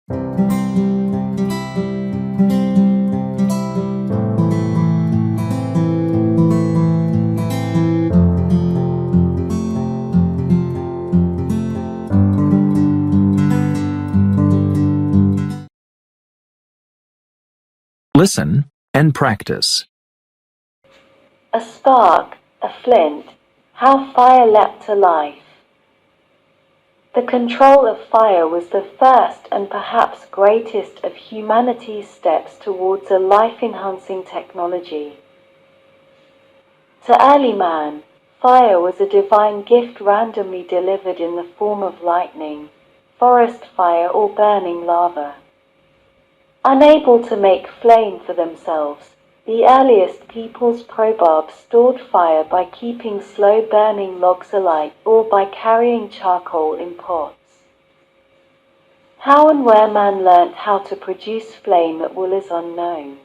Listen and practice. A spark, a flint, how fire leapt to life. The control of fire was the first and perhaps greatest of humanity's steps towards a life-enhancing technology. To early man, fire was a divine gift randomly delivered in the form of lightning, forest fire, or burning lava. Unable to make flame for themselves, the earliest peoples proverb stored fire by keeping slow-burning logs alight or by carrying charcoal in pots. How and where man learnt how to produce flame at will is unknown.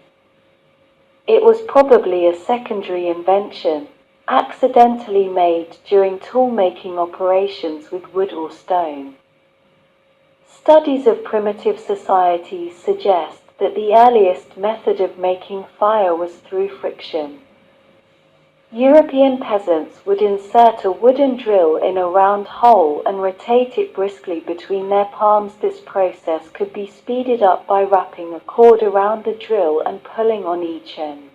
It was probably a secondary invention, accidentally made during tool-making operations with wood or stone. Studies of primitive societies suggest that the earliest method of making fire was through friction. European peasants would insert a wooden drill in a round hole and rotate it briskly between their palms. This process could be speeded up by wrapping a cord around the drill and pulling on each end.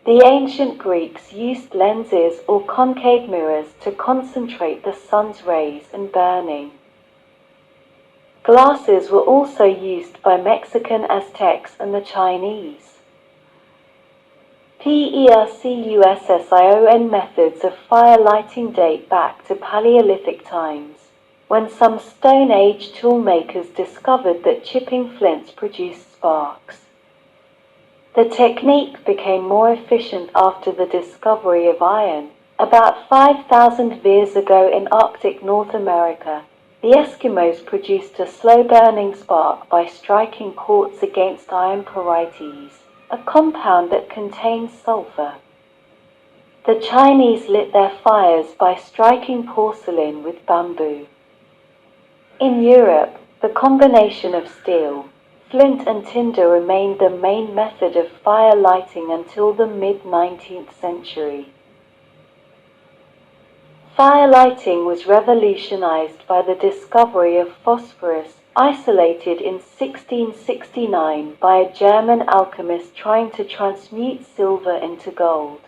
The ancient Greeks used lenses or concave mirrors to concentrate the sun's rays and burning. Glasses were also used by Mexican Aztecs and the Chinese. Percussion methods of fire lighting date back to Paleolithic times, when some Stone Age toolmakers discovered that chipping flints produced sparks. The technique became more efficient after the discovery of iron, about 5,000 years ago in Arctic North America. The Eskimos produced a slow-burning spark by striking quartz against iron pyrites, a compound that contains sulfur. The Chinese lit their fires by striking porcelain with bamboo. In Europe, the combination of steel, flint and tinder remained the main method of fire lighting until the mid-19th century. Fire lighting was revolutionized by the discovery of phosphorus, isolated in 1669 by a German alchemist trying to transmute silver into gold.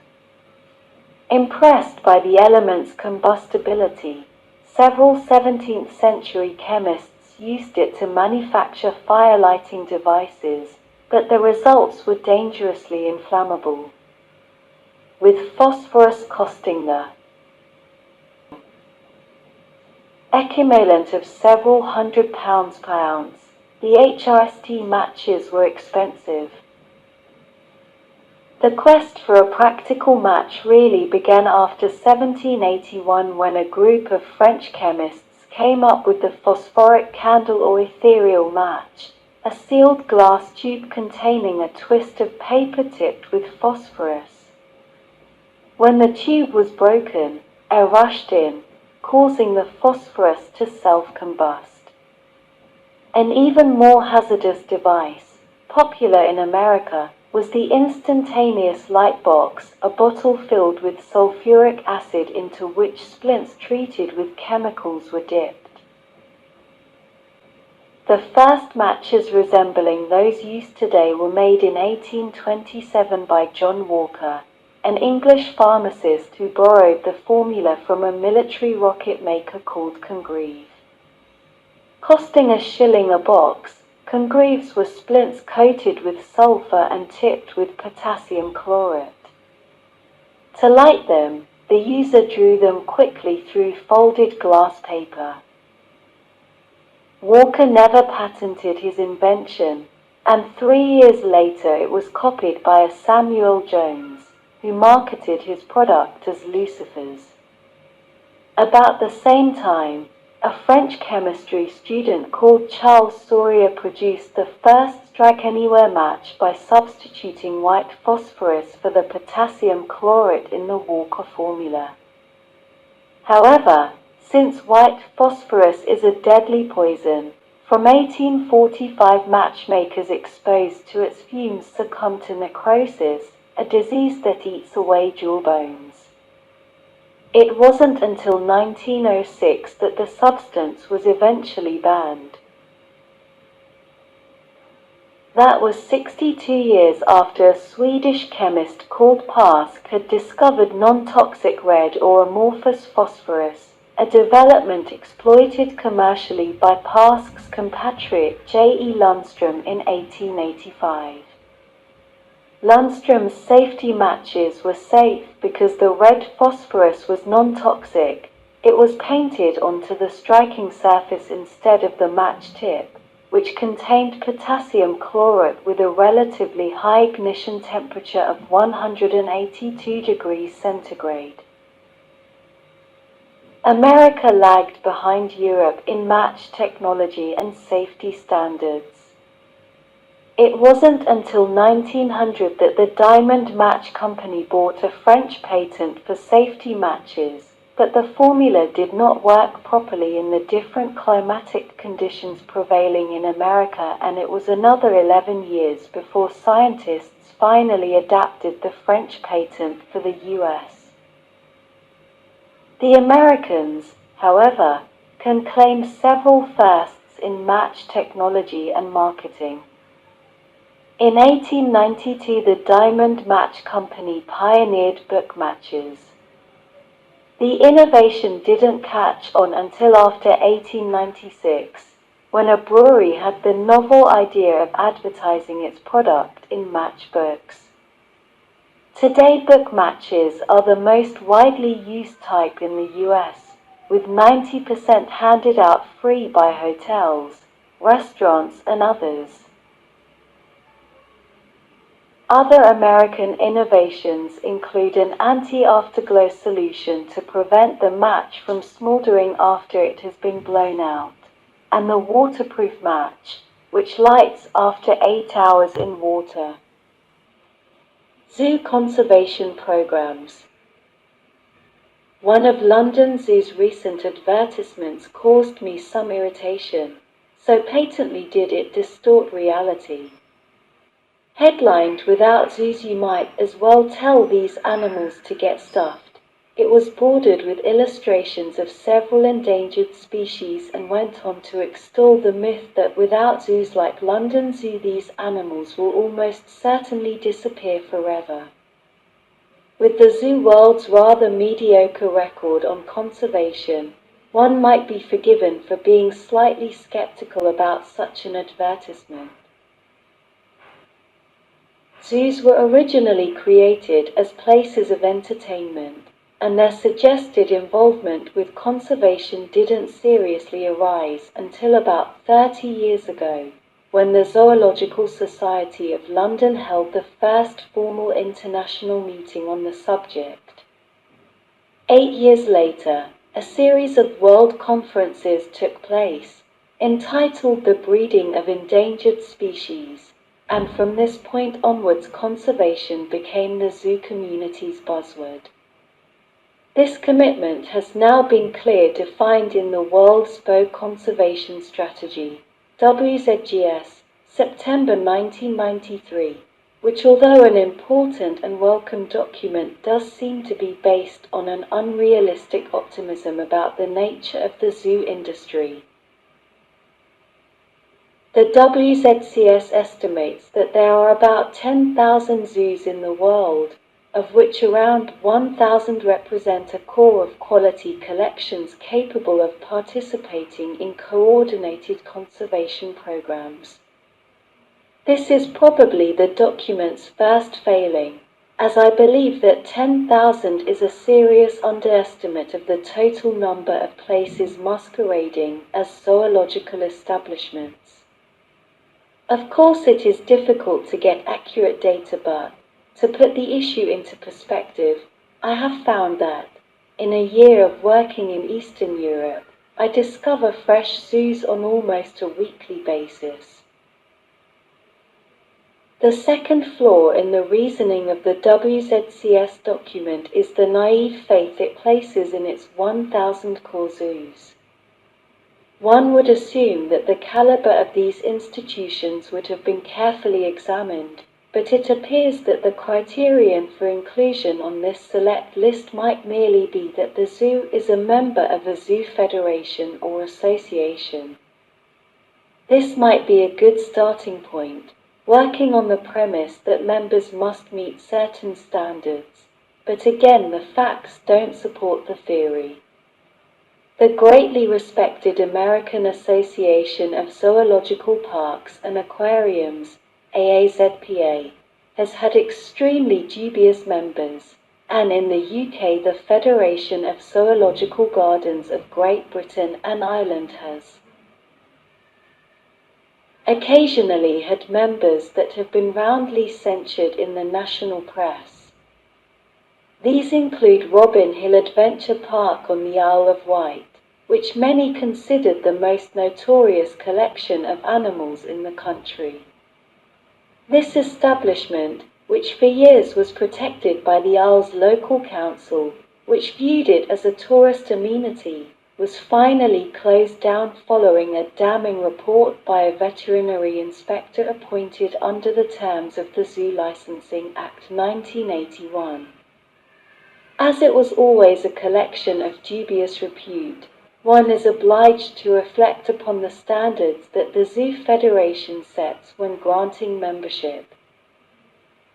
Impressed by the element's combustibility, several 17th century chemists used it to manufacture fire lighting devices, but the results were dangerously inflammable, with phosphorus costing the equivalent of several £100s per ounce. The HRST matches were expensive. The quest for a practical match really began after 1781 when a group of French chemists came up with the phosphoric candle or ethereal match, a sealed glass tube containing a twist of paper tipped with phosphorus. When the tube was broken, air rushed in, causing the phosphorus to self-combust. An even more hazardous device, popular in America, was the instantaneous light box, a bottle filled with sulfuric acid into which splints treated with chemicals were dipped. The first matches resembling those used today were made in 1827 by John Walker, an English pharmacist who borrowed the formula from a military rocket maker called Congreve. Costing £1 a box, Congreves were splints coated with sulfur and tipped with potassium chlorate. To light them, the user drew them quickly through folded glass paper. Walker never patented his invention, and 3 years later it was copied by a Samuel Jones, who marketed his product as Lucifers. About the same time, a French chemistry student called Charles Sourier produced the first strike-anywhere match by substituting white phosphorus for the potassium chlorate in the Walker formula. However, since white phosphorus is a deadly poison, From 1845, matchmakers exposed to its fumes succumbed to necrosis, a disease that eats away jawbones. It wasn't until 1906 that the substance was eventually banned. That was 62 years after a Swedish chemist called Parsk had discovered non-toxic red or amorphous phosphorus, a development exploited commercially by Parsk's compatriot J. E. Lundström in 1885. Lundström's safety matches were safe because the red phosphorus was non-toxic. It was painted onto the striking surface instead of the match tip, which contained potassium chlorate with a relatively high ignition temperature of 182 degrees centigrade. America lagged behind Europe in match technology and safety standards. It wasn't until 1900 that the Diamond Match Company bought a French patent for safety matches, but the formula did not work properly in the different climatic conditions prevailing in America, and it was another 11 years before scientists finally adapted the French patent for the US. The Americans, however, can claim several firsts in match technology and marketing. In 1892, the Diamond Match Company pioneered book matches. The innovation didn't catch on until after 1896, when a brewery had the novel idea of advertising its product in matchbooks. Today, book matches are the most widely used type in the US, with 90% handed out free by hotels, restaurants, and others. Other American innovations include an anti-afterglow solution to prevent the match from smoldering after it has been blown out, and the waterproof match, which lights after 8 hours in water. Zoo conservation programs. One of London Zoo's recent advertisements caused me some irritation, so patently did it distort reality. Headlined "Without zoos you might as well tell these animals to get stuffed," it was bordered with illustrations of several endangered species and went on to extol the myth that without zoos like London Zoo these animals will almost certainly disappear forever. With the zoo world's rather mediocre record on conservation, one might be forgiven for being slightly skeptical about such an advertisement. Zoos were originally created as places of entertainment, and their suggested involvement with conservation didn't seriously arise until about 30 years ago, when the Zoological Society of London held the first formal international meeting on the subject. 8 years later, a series of world conferences took place, entitled The Breeding of Endangered Species, and from this point onwards conservation became the zoo community's buzzword. This commitment has now been clearly defined in the World's Bow Conservation Strategy, WZGS, September 1993, which, although an important and welcome document, does seem to be based on an unrealistic optimism about the nature of the zoo industry. The WZCS estimates that there are about 10,000 zoos in the world, of which around 1,000 represent a core of quality collections capable of participating in coordinated conservation programs. This is probably the document's first failing, as I believe that 10,000 is a serious underestimate of the total number of places masquerading as zoological establishments. Of course, it is difficult to get accurate data, but, to put the issue into perspective, I have found that, in a year of working in Eastern Europe, I discover fresh zoos on almost a weekly basis. The second flaw in the reasoning of the WZCS document is the naive faith it places in its 1,000 core zoos. One would assume that the caliber of these institutions would have been carefully examined, but it appears that the criterion for inclusion on this select list might merely be that the zoo is a member of a zoo federation or association. This might be a good starting point, working on the premise that members must meet certain standards, but again the facts don't support the theory. The greatly respected American Association of Zoological Parks and Aquariums, AAZPA, has had extremely dubious members, and in the UK the Federation of Zoological Gardens of Great Britain and Ireland has occasionally had members that have been roundly censured in the national press. These include Robin Hill Adventure Park on the Isle of Wight, which many considered the most notorious collection of animals in the country. This establishment, which for years was protected by the Isle's local council, which viewed it as a tourist amenity, was finally closed down following a damning report by a veterinary inspector appointed under the terms of the Zoo Licensing Act 1981. As it was always a collection of dubious repute, one is obliged to reflect upon the standards that the Zoo Federation sets when granting membership.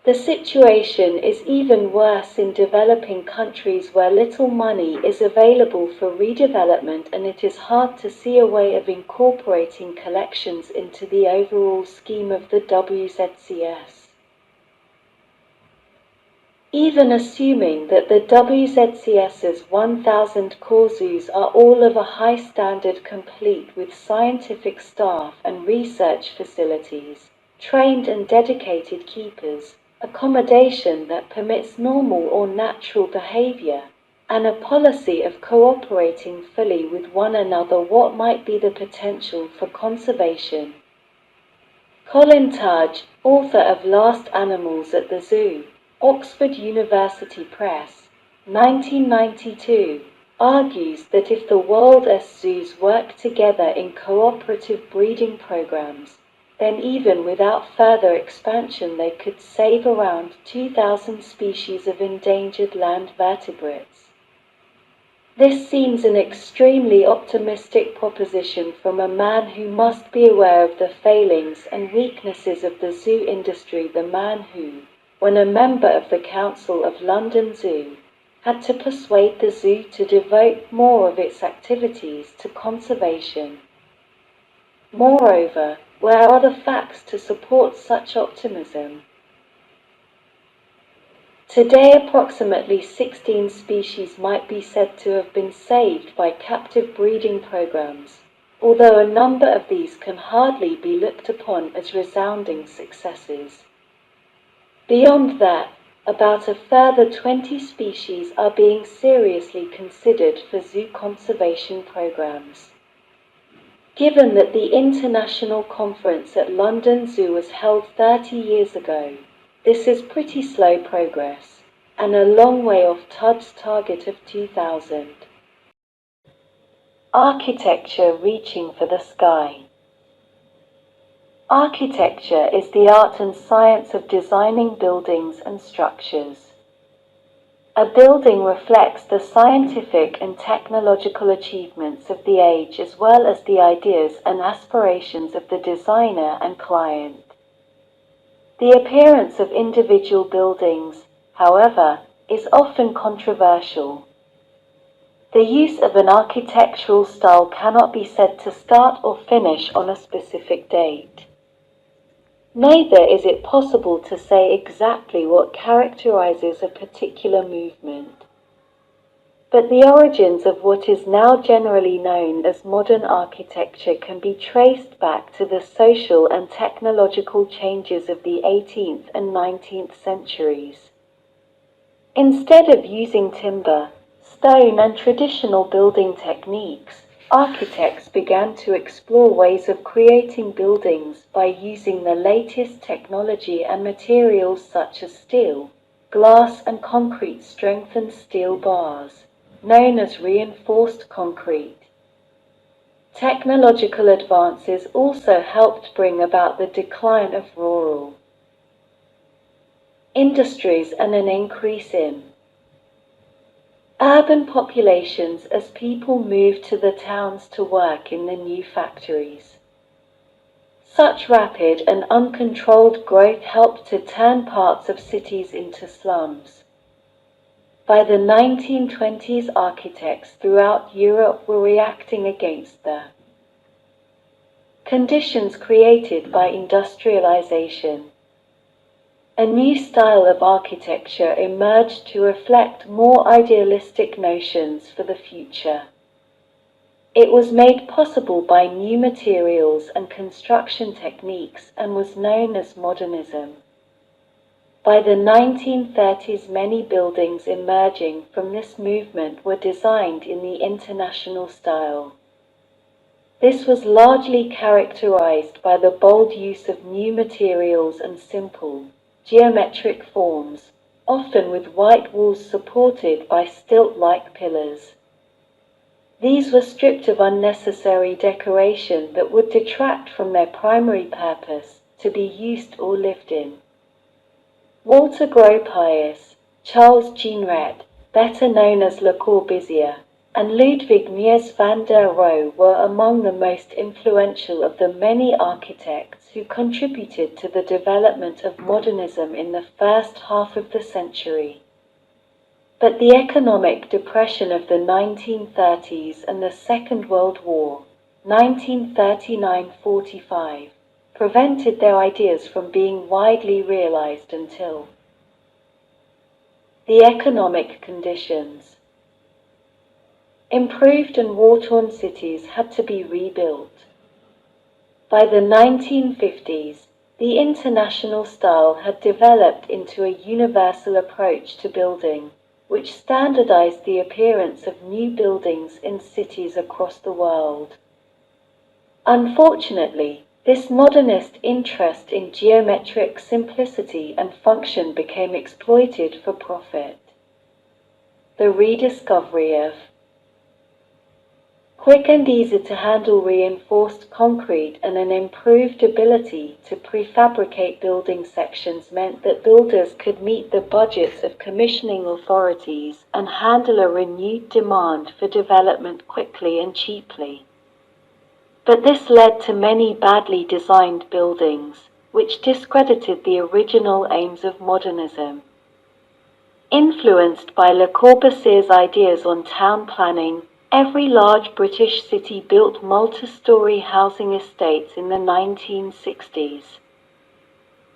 The situation is even worse in developing countries where little money is available for redevelopment, and it is hard to see a way of incorporating collections into the overall scheme of the WZCS. Even assuming that the WZCS's 1,000 core zoos are all of a high standard, complete with scientific staff and research facilities, trained and dedicated keepers, accommodation that permits normal or natural behavior, and a policy of cooperating fully with one another, what might be the potential for conservation? Colin Tudge, author of Last Animals at the Zoo, Oxford University Press, 1992, argues that if the world's zoos work together in cooperative breeding programs, then even without further expansion they could save around 2,000 species of endangered land vertebrates. This seems an extremely optimistic proposition from a man who must be aware of the failings and weaknesses of the zoo industry, the man who, when a member of the Council of London Zoo, had to persuade the zoo to devote more of its activities to conservation. Moreover, where are the facts to support such optimism? Today, approximately 16 species might be said to have been saved by captive breeding programs, although a number of these can hardly be looked upon as resounding successes. Beyond that, about a further 20 species are being seriously considered for zoo conservation programs. Given that the International Conference at London Zoo was held 30 years ago, this is pretty slow progress, and a long way off Tudge's target of 2000. Architecture reaching for the sky. Architecture is the art and science of designing buildings and structures. A building reflects the scientific and technological achievements of the age as well as the ideas and aspirations of the designer and client. The appearance of individual buildings, however, is often controversial. The use of an architectural style cannot be said to start or finish on a specific date. Neither is it possible to say exactly what characterizes a particular movement. But the origins of what is now generally known as modern architecture can be traced back to the social and technological changes of the 18th and 19th centuries. Instead of using timber, stone and traditional building techniques, architects began to explore ways of creating buildings by using the latest technology and materials such as steel, glass and concrete strengthened steel bars, known as reinforced concrete. Technological advances also helped bring about the decline of rural industries and an increase in urban populations as people moved to the towns to work in the new factories. Such rapid and uncontrolled growth helped to turn parts of cities into slums. By the 1920s, architects throughout Europe were reacting against the conditions created by industrialization. A new style of architecture emerged to reflect more idealistic notions for the future. It was made possible by new materials and construction techniques and was known as modernism. By the 1930s, many buildings emerging from this movement were designed in the international style. This was largely characterized by the bold use of new materials and simple, geometric forms, often with white walls supported by stilt-like pillars. These were stripped of unnecessary decoration that would detract from their primary purpose, to be used or lived in. Walter Gropius, Charles Jeanneret, better known as Le Corbusier, and Ludwig Mies van der Rohe were among the most influential of the many architects who contributed to the development of modernism in the first half of the century. But the economic depression of the 1930s and the Second World War, 1939–45, prevented their ideas from being widely realized until the economic conditions improved and war-torn cities had to be rebuilt. By the 1950s, the international style had developed into a universal approach to building, which standardized the appearance of new buildings in cities across the world. Unfortunately, this modernist interest in geometric simplicity and function became exploited for profit. The rediscovery of quick and easy-to-handle reinforced concrete and an improved ability to prefabricate building sections meant that builders could meet the budgets of commissioning authorities and handle a renewed demand for development quickly and cheaply. But this led to many badly designed buildings, which discredited the original aims of modernism. Influenced by Le Corbusier's ideas on town planning, every large British city built multi-story housing estates in the 1960s.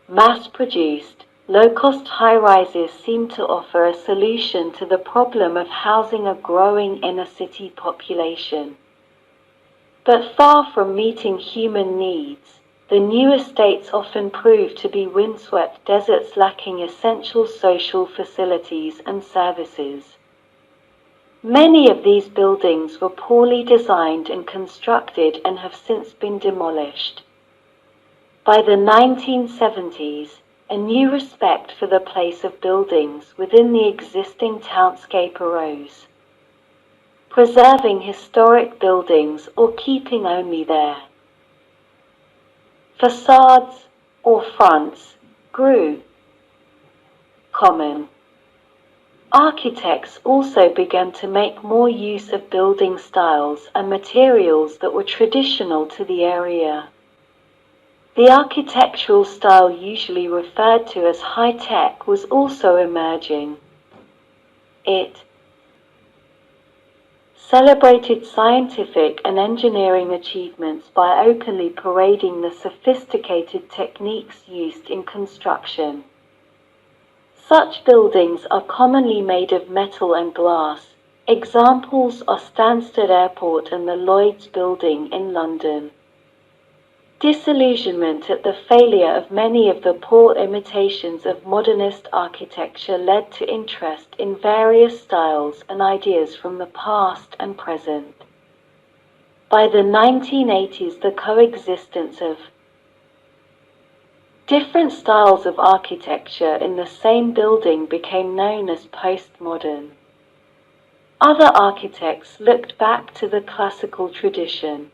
Mass-produced, low-cost high-rises seemed to offer a solution to the problem of housing a growing inner-city population. But far from meeting human needs, the new estates often proved to be windswept deserts lacking essential social facilities and services. Many of these buildings were poorly designed and constructed and have since been demolished. By the 1970s, a new respect for the place of buildings within the existing townscape arose. Preserving historic buildings or keeping only their facades or fronts grew common. Architects also began to make more use of building styles and materials that were traditional to the area. The architectural style usually referred to as high-tech was also emerging. It celebrated scientific and engineering achievements by openly parading the sophisticated techniques used in construction. Such buildings are commonly made of metal and glass. Examples are Stansted Airport and the Lloyd's Building in London. Disillusionment at the failure of many of the poor imitations of modernist architecture led to interest in various styles and ideas from the past and present. By the 1980s, the coexistence of different styles of architecture in the same building became known as postmodern. Other architects looked back to the classical tradition.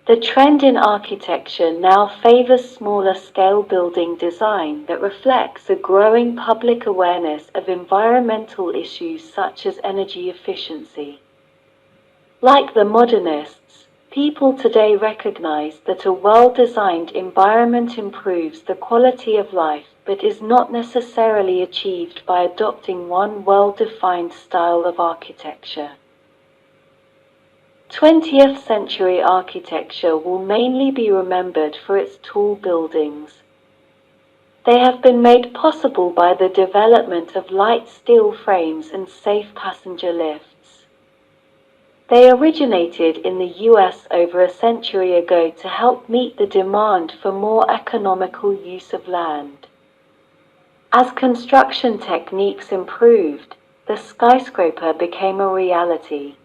The trend in architecture now favors smaller-scale building design that reflects a growing public awareness of environmental issues such as energy efficiency. Like the modernists, people today recognize that a well-designed environment improves the quality of life but is not necessarily achieved by adopting one well-defined style of architecture. 20th century architecture will mainly be remembered for its tall buildings. They have been made possible by the development of light steel frames and safe passenger lifts. They originated in the US over a century ago to help meet the demand for more economical use of land. As construction techniques improved, the skyscraper became a reality.